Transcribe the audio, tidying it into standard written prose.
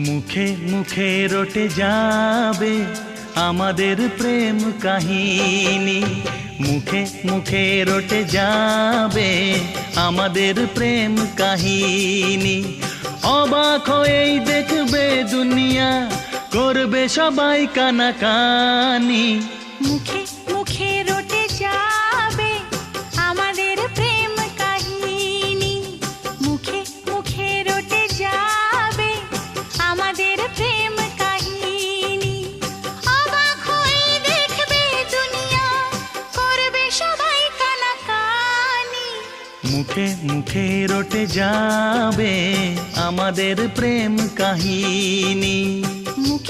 মুখে মুখে রটে যাবে আমাদের প্রেম কাহিনী, মুখে মুখে রটে যাবে আমাদের প্রেম কাহিনী। অবাক হয়েই দেখবে দুনিয়া, করবে সবাই কানাকানি। মুখে মুখে রটে যাবে আমাদের প্রেম কাহিনী, মুখে মুখে রটে যাবে আমাদের প্রেম কাহিনী। অবাক হয়ে দেখবে দুনিয়া, করবে সবাই কানাকানি। মুখে মুখে রটে যাবে আমাদের প্রেম কাহিনী। মুখে